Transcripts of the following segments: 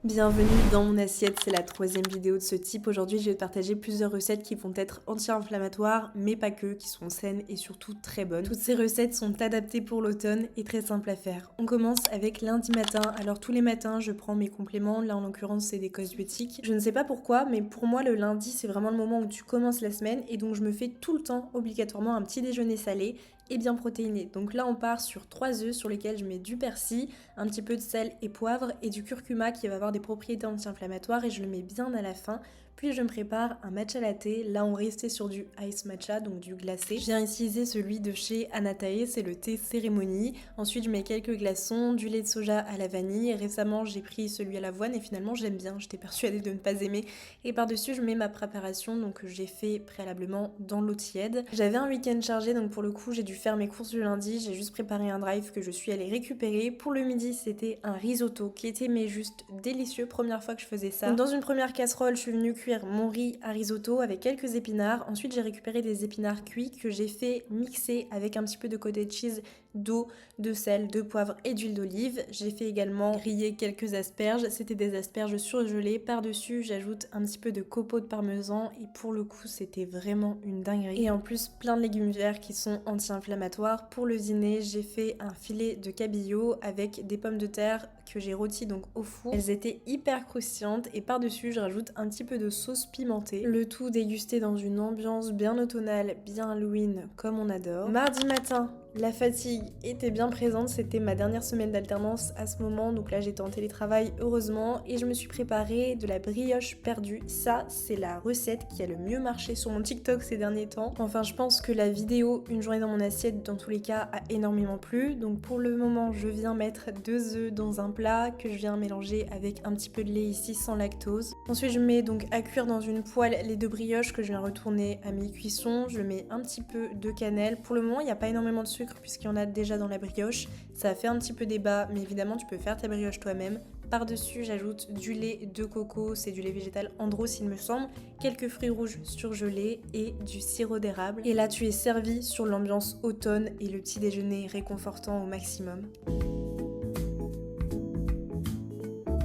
Bienvenue dans mon assiette, c'est la troisième vidéo de ce type. Aujourd'hui, je vais te partager plusieurs recettes qui vont être anti-inflammatoires, mais pas que, qui sont saines et surtout très bonnes. Toutes ces recettes sont adaptées pour l'automne et très simples à faire. On commence avec lundi matin. Alors tous les matins, je prends mes compléments. Là, en l'occurrence, c'est des cosmétiques. Je ne sais pas pourquoi, mais pour moi, le lundi, c'est vraiment le moment où tu commences la semaine et donc je me fais tout le temps, obligatoirement, un petit déjeuner salé et bien protéiné. Donc là, on part sur 3 œufs sur lesquels je mets du persil, un petit peu de sel et poivre et du curcuma qui va avoir des propriétés anti-inflammatoires et je le mets bien à la fin. Puis je me prépare un matcha latte. Là, on restait sur du ice matcha, donc du glacé. Je viens utiliser celui de chez Anatae, c'est le thé cérémonie. Ensuite, je mets quelques glaçons, du lait de soja à la vanille. Et récemment, j'ai pris celui à l'avoine et finalement, j'aime bien. J'étais persuadée de ne pas aimer. Et par-dessus, je mets ma préparation, donc que j'ai fait préalablement dans l'eau tiède. J'avais un week-end chargé, donc pour le coup, j'ai dû faire mes courses le lundi. J'ai juste préparé un drive que je suis allée récupérer. Pour le midi, c'était un risotto qui était mais juste délicieux. Première fois que je faisais ça. Donc dans une première casserole, je suis venue cuire mon riz à risotto avec quelques épinards. Ensuite, j'ai récupéré des épinards cuits que j'ai fait mixer avec un petit peu de cottage cheese, d'eau, de sel, de poivre et d'huile d'olive. J'ai fait également griller quelques asperges. C'était des asperges surgelées. Par-dessus, j'ajoute un petit peu de copeaux de parmesan et pour le coup, c'était vraiment une dinguerie. Et en plus, plein de légumes verts qui sont anti-inflammatoires. Pour le dîner, j'ai fait un filet de cabillaud avec des pommes de terre que j'ai rôti donc au four. Elles étaient hyper croustillantes et par-dessus je rajoute un petit peu de sauce pimentée. Le tout dégusté dans une ambiance bien automnale, bien Halloween comme on adore. Mardi matin, la fatigue était bien présente, c'était ma dernière semaine d'alternance à ce moment, donc là j'étais en télétravail heureusement et je me suis préparé de la brioche perdue. Ça c'est la recette qui a le mieux marché sur mon TikTok ces derniers temps. Enfin je pense que la vidéo une journée dans mon assiette dans tous les cas a énormément plu. Donc pour le moment je viens mettre 2 œufs dans un plat que je viens mélanger avec un petit peu de lait ici sans lactose. Ensuite je mets donc à cuire dans une poêle les 2 brioches que je viens retourner à mi-cuisson. Je mets un petit peu de cannelle. Pour le moment il n'y a pas énormément de sucre puisqu'il y en a déjà dans la brioche. Ça fait un petit peu débat mais évidemment tu peux faire ta brioche toi-même. Par-dessus, j'ajoute du lait de coco, c'est du lait végétal Andros il me semble, quelques fruits rouges surgelés et du sirop d'érable. Et là, tu es servi sur l'ambiance automne et le petit déjeuner réconfortant au maximum.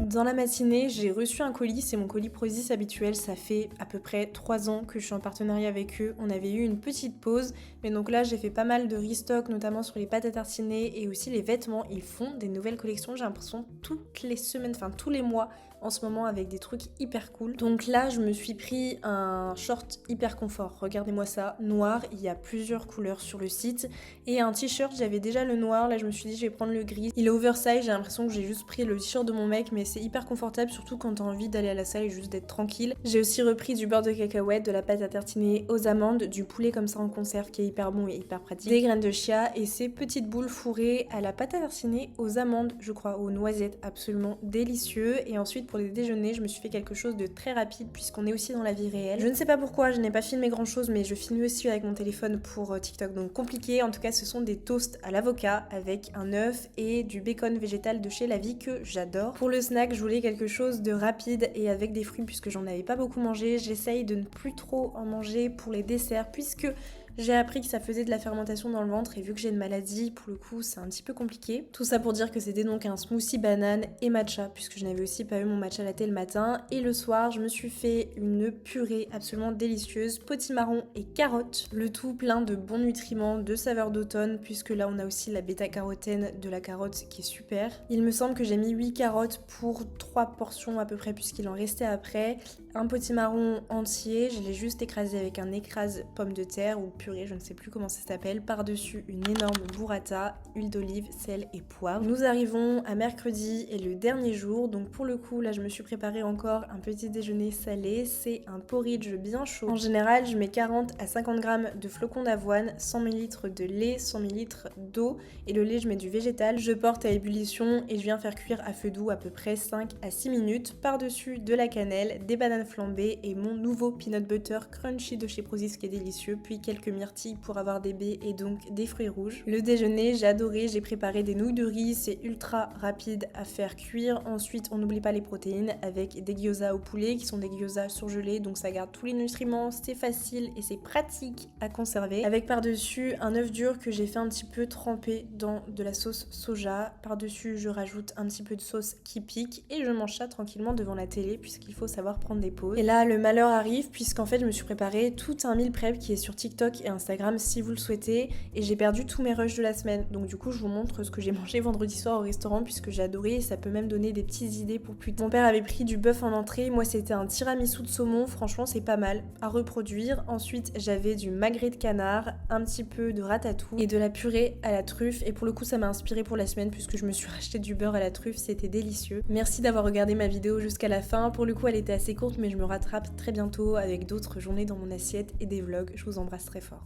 Dans la matinée, j'ai reçu un colis, c'est mon colis Prozis habituel, ça fait à peu près 3 ans que je suis en partenariat avec eux. On avait eu une petite pause, mais donc là j'ai fait pas mal de restock, notamment sur les pâtes à tartiner et aussi les vêtements. Ils font des nouvelles collections, j'ai l'impression toutes les semaines, enfin tous les mois en ce moment avec des trucs hyper cool. Donc là je me suis pris un short hyper confort, regardez-moi ça, noir, il y a plusieurs couleurs sur le site, et un t-shirt, j'avais déjà le noir, là je me suis dit je vais prendre le gris. Il est oversize, j'ai l'impression que j'ai juste pris le t-shirt de mon mec, mais c'est hyper confortable, surtout quand t'as envie d'aller à la salle et juste d'être tranquille. J'ai aussi repris du beurre de cacahuète, de la pâte à tartiner aux amandes, du poulet comme ça en conserve qui est hyper bon et hyper pratique, des graines de chia et ces petites boules fourrées à la pâte à tartiner aux amandes, je crois, aux noisettes, absolument délicieux. Et ensuite pour les déjeuners, je me suis fait quelque chose de très rapide puisqu'on est aussi dans la vie réelle. Je ne sais pas pourquoi, je n'ai pas filmé grand chose, mais je filme aussi avec mon téléphone pour TikTok, donc compliqué. En tout cas, ce sont des toasts à l'avocat avec un œuf et du bacon végétal de chez La Vie que j'adore. Pour le snack, je voulais quelque chose de rapide et avec des fruits puisque j'en avais pas beaucoup mangé. J'essaye de ne plus trop en manger pour les desserts puisque j'ai appris que ça faisait de la fermentation dans le ventre et vu que j'ai une maladie, pour le coup, c'est un petit peu compliqué. Tout ça pour dire que c'était donc un smoothie banane et matcha puisque je n'avais aussi pas eu mon matcha latte le matin. Et le soir, je me suis fait une purée absolument délicieuse, potimarron et carottes. Le tout plein de bons nutriments, de saveurs d'automne puisque là on a aussi la bêta-carotène de la carotte qui est super. Il me semble que j'ai mis 8 carottes pour 3 portions à peu près puisqu'il en restait après. Un potimarron entier, je l'ai juste écrasé avec un écrase pomme de terre ou purée, je ne sais plus comment ça s'appelle. Par-dessus une énorme burrata, huile d'olive, sel et poivre. Nous arrivons à mercredi et le dernier jour, donc pour le coup là je me suis préparé encore un petit déjeuner salé, c'est un porridge bien chaud. En général je mets 40 à 50 grammes de flocons d'avoine, 100 ml de lait, 100 ml d'eau et le lait je mets du végétal. Je porte à ébullition et je viens faire cuire à feu doux à peu près 5 à 6 minutes. Par-dessus de la cannelle, des bananes flambée et mon nouveau peanut butter crunchy de chez Prozis qui est délicieux, puis quelques myrtilles pour avoir des baies et donc des fruits rouges. Le déjeuner, j'ai adoré, j'ai préparé des nouilles de riz, c'est ultra rapide à faire cuire. Ensuite, on n'oublie pas les protéines avec des gyoza au poulet qui sont des gyoza surgelés, donc ça garde tous les nutriments, c'est facile et c'est pratique à conserver. Avec par-dessus un œuf dur que j'ai fait un petit peu tremper dans de la sauce soja. Par-dessus, je rajoute un petit peu de sauce qui pique et je mange ça tranquillement devant la télé puisqu'il faut savoir prendre des pauses. Et là, le malheur arrive puisqu'en fait, je me suis préparé tout un meal prep qui est sur TikTok et Instagram si vous le souhaitez et j'ai perdu tous mes rushs de la semaine. Donc du coup, je vous montre ce que j'ai mangé vendredi soir au restaurant puisque j'ai adoré et ça peut même donner des petites idées pour plus tard. Mon père avait pris du bœuf en entrée, moi c'était un tiramisu de saumon, franchement c'est pas mal à reproduire. Ensuite, j'avais du magret de canard, un petit peu de ratatouille et de la purée à la truffe et pour le coup, ça m'a inspiré pour la semaine puisque je me suis racheté du beurre à la truffe, c'était délicieux. Merci d'avoir regardé ma vidéo jusqu'à la fin. Pour le coup, elle était assez courte mais je me rattrape très bientôt avec d'autres journées dans mon assiette et des vlogs. Je vous embrasse très fort.